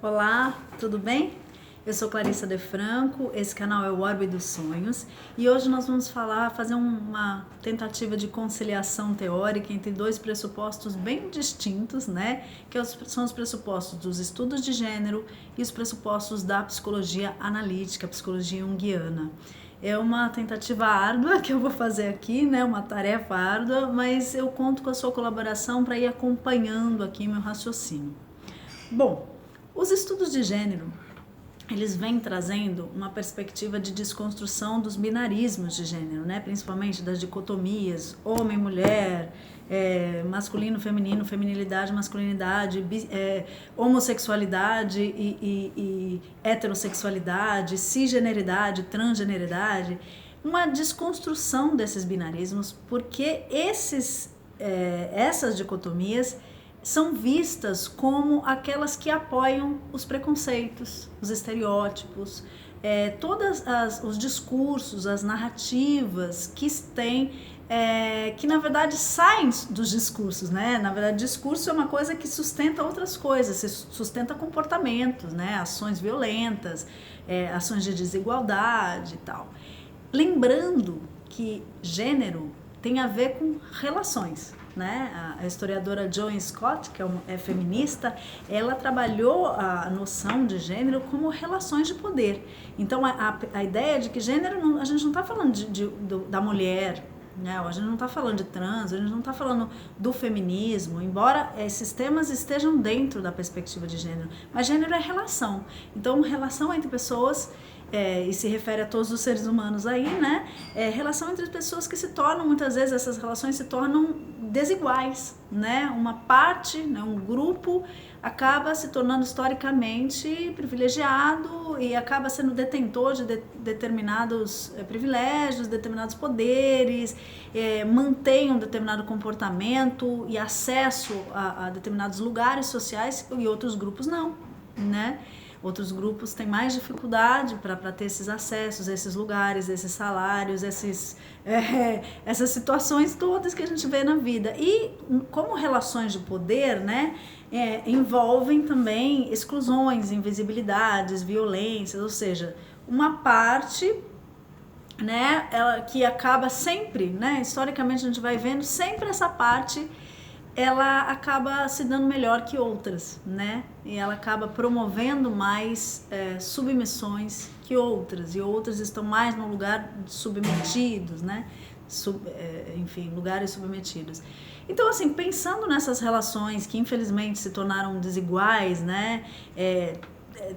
Olá, tudo bem? Eu sou Clarissa De Franco, esse canal é o Orbe dos Sonhos e hoje nós vamos fazer uma tentativa de conciliação teórica entre dois pressupostos bem distintos, né? São os pressupostos dos estudos de gênero e os pressupostos da psicologia analítica, psicologia junguiana. É uma tentativa árdua que eu vou fazer aqui, né? Uma tarefa árdua, mas eu conto com a sua colaboração para ir acompanhando aqui meu raciocínio. Bom, os estudos de gênero, eles vêm trazendo uma perspectiva de desconstrução dos binarismos de gênero, né? Principalmente das dicotomias homem-mulher, masculino, feminino, feminilidade, masculinidade, homossexualidade e heterossexualidade, cisgeneridade, transgeneridade, uma desconstrução desses binarismos, porque essas dicotomias são vistas como aquelas que apoiam os preconceitos, os estereótipos, todos os discursos, as narrativas que têm, que na verdade saem dos discursos, né? Na verdade, discurso é uma coisa que sustenta outras coisas, sustenta comportamentos, né? Ações violentas, ações de desigualdade e tal. Lembrando que gênero tem a ver com relações. Né? A historiadora Joan Scott, que é feminista, ela trabalhou a noção de gênero como relações de poder. Então, a ideia de que gênero, a gente não está falando da mulher, né? A gente não está falando de trans, a gente não está falando do feminismo, embora esses temas estejam dentro da perspectiva de gênero. Mas gênero é relação. Então, relação entre pessoas... e se refere a todos os seres humanos aí, né? Relação entre pessoas que se tornam, muitas vezes, essas relações se tornam desiguais, né? Uma parte, né, um grupo acaba se tornando historicamente privilegiado e acaba sendo detentor de determinados privilégios, determinados poderes, mantém um determinado comportamento e acesso a determinados lugares sociais e outros grupos não, né? Outros grupos têm mais dificuldade para ter esses acessos, esses lugares, esses salários, essas situações todas que a gente vê na vida. E como relações de poder, né, envolvem também exclusões, invisibilidades, violências, ou seja, uma parte, né, que acaba sempre, né, historicamente a gente vai vendo sempre essa parte, ela acaba se dando melhor que outras, né? E ela acaba promovendo mais submissões que outras, e outras estão mais no lugar de submetidos, né? Enfim, lugares submetidos. Então, assim, pensando nessas relações que infelizmente se tornaram desiguais, né?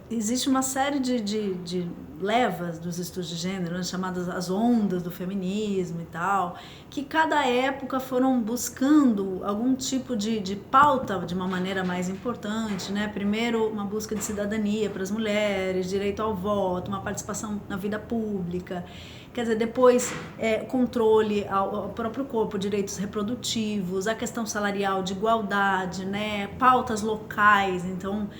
Existe uma série de levas dos estudos de gênero, né, chamadas as ondas do feminismo e tal, que cada época foram buscando algum tipo de pauta de uma maneira mais importante, né? Primeiro, uma busca de cidadania para as mulheres, direito ao voto, uma participação na vida pública. Quer dizer, depois controle ao próprio corpo, direitos reprodutivos, a questão salarial de igualdade, né? Pautas locais, então...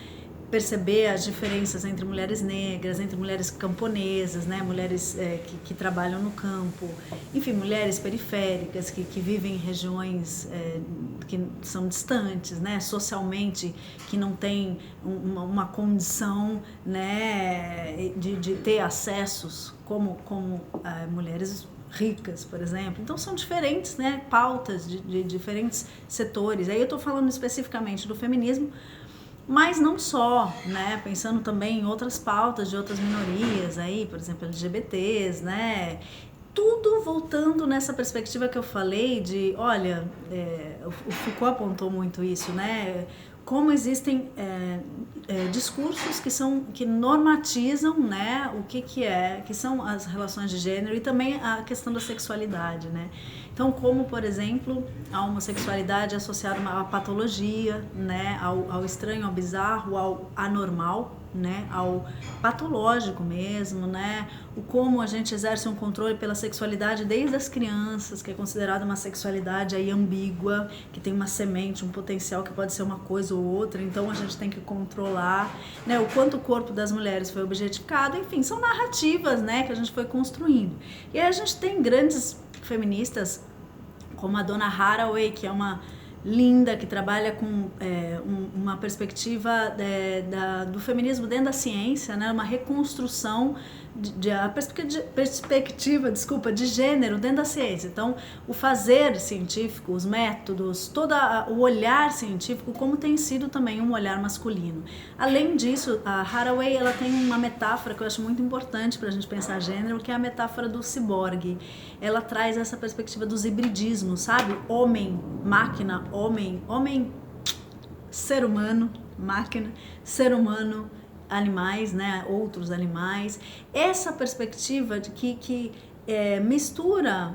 perceber as diferenças entre mulheres negras, entre mulheres camponesas, né, mulheres que trabalham no campo, enfim, mulheres periféricas que vivem em regiões que são distantes, né, socialmente, que não têm uma condição, né, de ter acessos como mulheres ricas, por exemplo. Então são diferentes, né, pautas de diferentes setores. Aí eu estou falando especificamente do feminismo, mas não só, né? Pensando também em outras pautas de outras minorias aí, por exemplo, LGBTs, né? Tudo voltando nessa perspectiva que eu falei de, olha, o Foucault apontou muito isso, né? Como existem discursos que normatizam, né, o que são as relações de gênero e também a questão da sexualidade, né? Então, como, por exemplo, a homossexualidade é associada a uma patologia, né, ao estranho, ao bizarro, ao anormal, né, ao patológico mesmo, né, o como a gente exerce um controle pela sexualidade desde as crianças, que é considerada uma sexualidade aí ambígua, que tem uma semente, um potencial que pode ser uma coisa ou outra, então a gente tem que controlar, né, o quanto o corpo das mulheres foi objetificado, enfim, são narrativas, né, que a gente foi construindo. E aí a gente tem grandes feministas como a Donna Haraway, que é uma linda, que trabalha com uma perspectiva do feminismo dentro da ciência, né? Uma reconstrução a perspectiva, desculpa, de gênero dentro da ciência. Então, o fazer científico, os métodos, todo o olhar científico, como tem sido também um olhar masculino. Além disso, a Haraway, ela tem uma metáfora que eu acho muito importante para a gente pensar gênero, que é a metáfora do ciborgue. Ela traz essa perspectiva dos hibridismos, sabe? Homem, máquina, homem, ser humano, máquina, ser humano, animais, né, outros animais, essa perspectiva de que mistura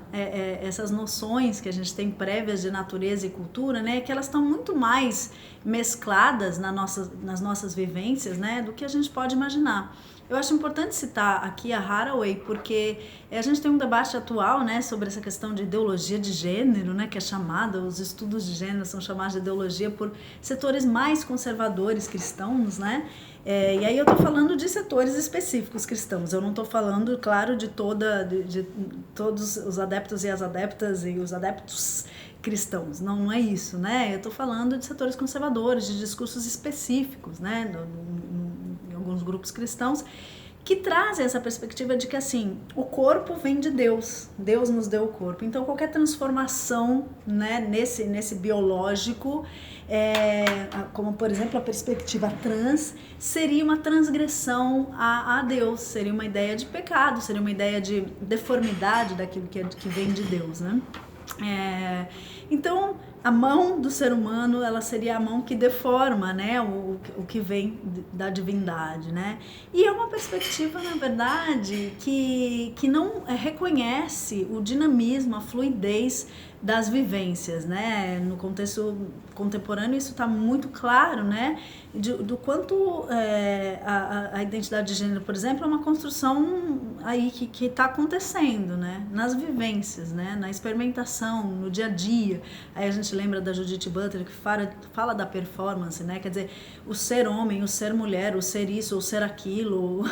essas noções que a gente tem prévias de natureza e cultura, né, que elas estão muito mais mescladas nas nossas vivências, né, do que a gente pode imaginar. Eu acho importante citar aqui a Haraway, porque a gente tem um debate atual, né, sobre essa questão de ideologia de gênero, né, que é chamada, os estudos de gênero são chamados de ideologia por setores mais conservadores cristãos, né, e aí eu estou falando de setores específicos cristãos, eu não estou falando, claro, de todos os adeptos e as adeptas e os adeptos cristãos, não é isso, né, eu estou falando de setores conservadores, de discursos específicos, né, em alguns grupos cristãos, que trazem essa perspectiva de que, assim, o corpo vem de Deus, Deus nos deu o corpo, então qualquer transformação, né, nesse biológico, como por exemplo a perspectiva trans, seria uma transgressão a Deus, seria uma ideia de pecado, seria uma ideia de deformidade daquilo que vem de Deus, né? Então a mão do ser humano, ela seria a mão que deforma, né, o que vem da divindade, né? E é uma perspectiva, na verdade, que não reconhece o dinamismo, a fluidez das vivências, né? No contexto contemporâneo isso está muito claro, né? Do quanto a identidade de gênero, por exemplo, é uma construção aí que está acontecendo, né? Nas vivências, né? Na experimentação, no dia a dia. Aí a gente lembra da Judith Butler, que fala da performance, né? Quer dizer, o ser homem, o ser mulher, o ser isso, o ser aquilo,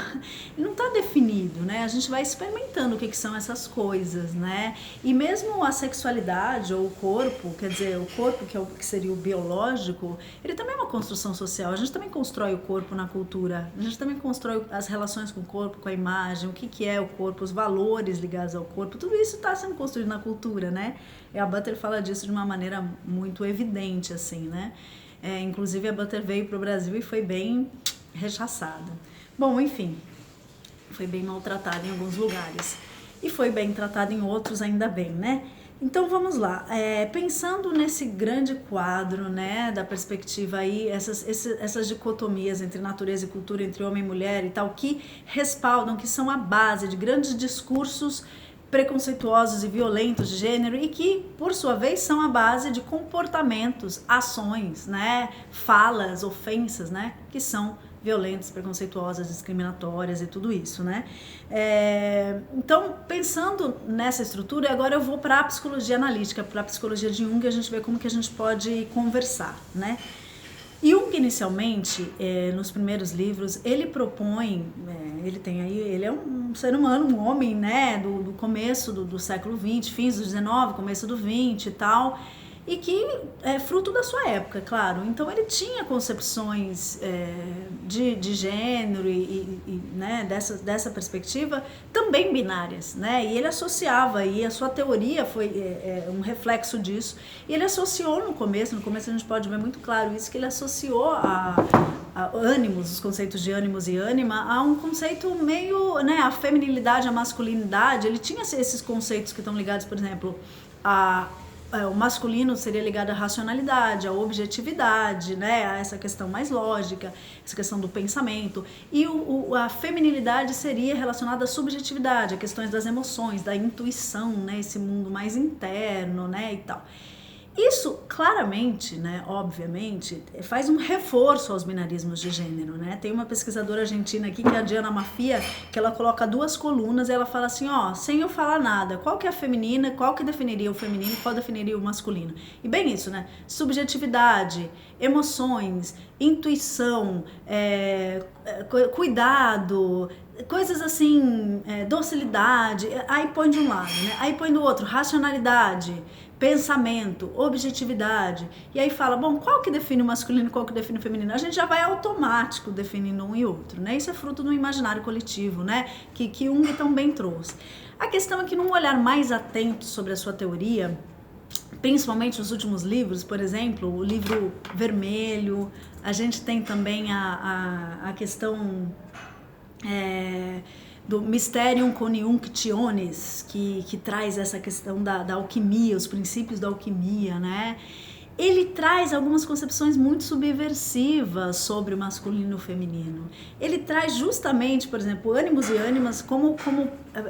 não está definido, né? A gente vai experimentando o que são essas coisas, né? E mesmo a sexualidade ou o corpo, quer dizer, o corpo que seria o biológico, ele também é uma construção social. A gente também constrói o corpo na cultura, a gente também constrói as relações com o corpo, com a imagem, o que é o corpo, os valores ligados ao corpo, tudo isso está sendo construído na cultura, né? E a Butler fala disso de uma maneira muito evidente, assim, né? Inclusive a Butler veio para o Brasil e foi bem rechaçada. Bom, enfim, foi bem maltratada em alguns lugares e foi bem tratada em outros, ainda bem, né? Então vamos lá, pensando nesse grande quadro, né, da perspectiva aí, essas dicotomias entre natureza e cultura, entre homem e mulher e tal, que respaldam, que são a base de grandes discursos preconceituosos e violentos de gênero e que, por sua vez, são a base de comportamentos, ações, né, falas, ofensas, né, que são violentas, preconceituosas, discriminatórias e tudo isso, né? Então, pensando nessa estrutura, agora eu vou para a psicologia analítica, para a psicologia de Jung, a gente vê como que a gente pode conversar, né? Jung, inicialmente, nos primeiros livros, ele propõe, ele é um ser humano, um homem, né, do começo do século XX, fins do XIX, começo do XX e tal, e que é fruto da sua época, claro. Então ele tinha concepções de gênero né, dessa perspectiva também binárias, né? E ele associava, e a sua teoria foi um reflexo disso. E ele associou no começo a gente pode ver muito claro isso, que ele associou a ânimos, os conceitos de ânimos e ânima, a um conceito meio, né, a feminilidade, a masculinidade. Ele tinha esses conceitos que estão ligados, por exemplo, o masculino seria ligado à racionalidade, à objetividade, né, a essa questão mais lógica, essa questão do pensamento, e a feminilidade seria relacionada à subjetividade, a questões das emoções, da intuição, né, esse mundo mais interno, né, e tal. Isso claramente, né, obviamente, faz um reforço aos binarismos de gênero, né? Tem uma pesquisadora argentina aqui, que é a Diana Mafia, que ela coloca 2 colunas e ela fala assim, sem eu falar nada, qual que é a feminina, qual que definiria o feminino, qual definiria o masculino? E bem isso, né? Subjetividade, emoções, intuição, cuidado, coisas assim, docilidade, aí põe de um lado, né? Aí põe do outro, racionalidade, pensamento, objetividade. E aí fala, bom, qual que define o masculino e qual que define o feminino? A gente já vai automático definindo um e outro, né? Isso é fruto do imaginário coletivo, né? Que Jung também trouxe. A questão é que num olhar mais atento sobre a sua teoria, principalmente os últimos livros, por exemplo, o livro Vermelho, a gente tem também a questão do Mysterium Coniunctionis, que traz essa questão da alquimia, os princípios da alquimia, né? Ele traz algumas concepções muito subversivas sobre o masculino e o feminino. Ele traz justamente, por exemplo, ânimos e ânimas como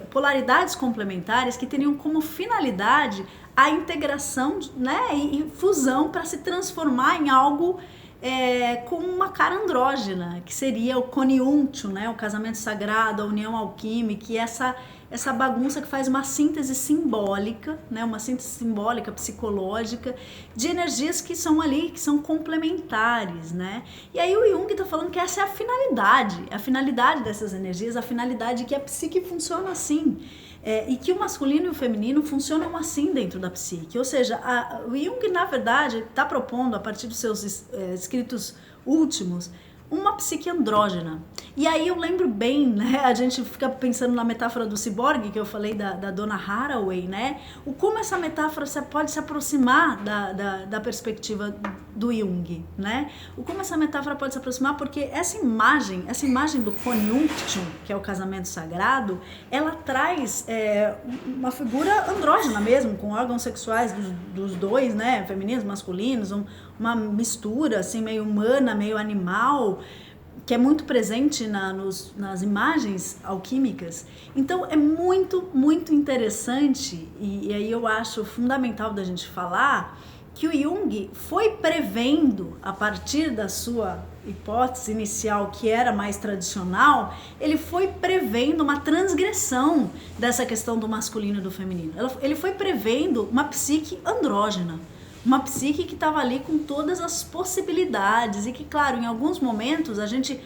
polaridades complementares que teriam como finalidade a integração, né, e fusão para se transformar em algo com uma cara andrógena, que seria o coniunctio, né, o casamento sagrado, a união alquímica, e essa bagunça que faz uma síntese simbólica, né, uma síntese simbólica, psicológica, de energias que são ali, que são complementares, né? E aí o Jung está falando que essa é a finalidade dessas energias, a finalidade que a psique funciona assim. E que o masculino e o feminino funcionam assim dentro da psique. Ou seja, o Jung, na verdade, está propondo, a partir dos seus escritos últimos, uma psique andrógena. E aí eu lembro bem, né, a gente fica pensando na metáfora do ciborgue, que eu falei da Donna Haraway, né, como essa metáfora pode se aproximar da perspectiva do Jung, né, como essa metáfora pode se aproximar, porque essa imagem do coniunctio, que é o casamento sagrado, ela traz uma figura andrógena mesmo, com órgãos sexuais dos dois, né, femininos, masculinos, uma mistura assim, meio humana, meio animal, que é muito presente nas imagens alquímicas. Então é muito, muito interessante, e aí eu acho fundamental da gente falar que o Jung foi prevendo, a partir da sua hipótese inicial, que era mais tradicional, ele foi prevendo uma transgressão dessa questão do masculino e do feminino. Ele foi prevendo uma psique andrógena, uma psique que estava ali com todas as possibilidades e que, claro, em alguns momentos a gente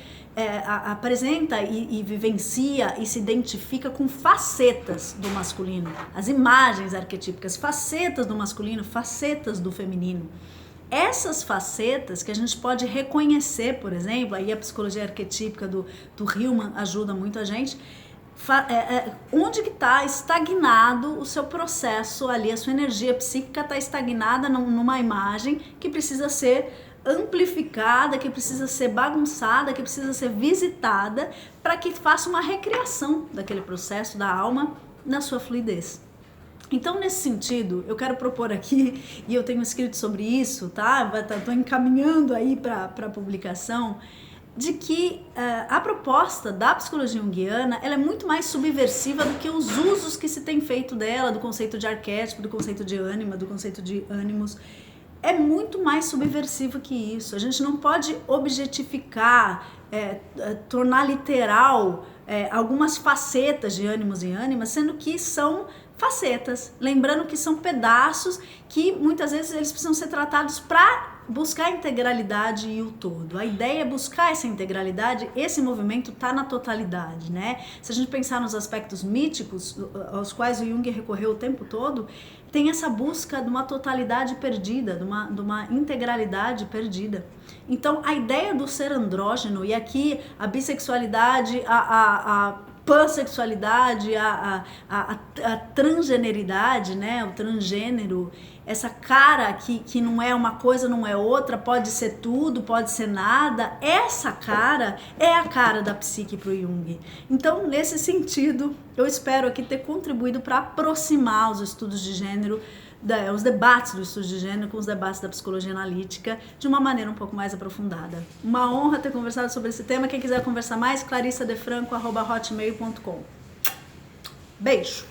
apresenta e vivencia e se identifica com facetas do masculino, as imagens arquetípicas, facetas do masculino, facetas do feminino. Essas facetas que a gente pode reconhecer, por exemplo, aí a psicologia arquetípica do Hillman ajuda muito a gente, onde que está estagnado o seu processo ali, a sua energia psíquica está estagnada numa imagem que precisa ser amplificada, que precisa ser bagunçada, que precisa ser visitada para que faça uma recriação daquele processo da alma na sua fluidez. Então, nesse sentido, eu quero propor aqui, e eu tenho escrito sobre isso, tá? Estou encaminhando aí para a publicação, de que a proposta da psicologia junguiana ela é muito mais subversiva do que os usos que se tem feito dela, do conceito de arquétipo, do conceito de ânima, do conceito de ânimos. É muito mais subversivo que isso. A gente não pode objetificar, tornar literal algumas facetas de ânimos e ânimas, sendo que são facetas, lembrando que são pedaços que muitas vezes eles precisam ser tratados para buscar a integralidade e o todo. A ideia é buscar essa integralidade, esse movimento está na totalidade, né? Se a gente pensar nos aspectos míticos aos quais o Jung recorreu o tempo todo, tem essa busca de uma totalidade perdida, de uma integralidade perdida. Então a ideia do ser andrógeno, e aqui a bissexualidade, a pansexualidade, a transgeneridade, né, o transgênero, essa cara que não é uma coisa, não é outra, pode ser tudo, pode ser nada, essa cara é a cara da psique para o Jung. Então, nesse sentido, eu espero aqui ter contribuído para aproximar os estudos de gênero, os debates do estudo de gênero com os debates da psicologia analítica de uma maneira um pouco mais aprofundada. Uma honra ter conversado sobre esse tema. Quem quiser conversar mais, clarissadefranco@hotmail.com. Beijo!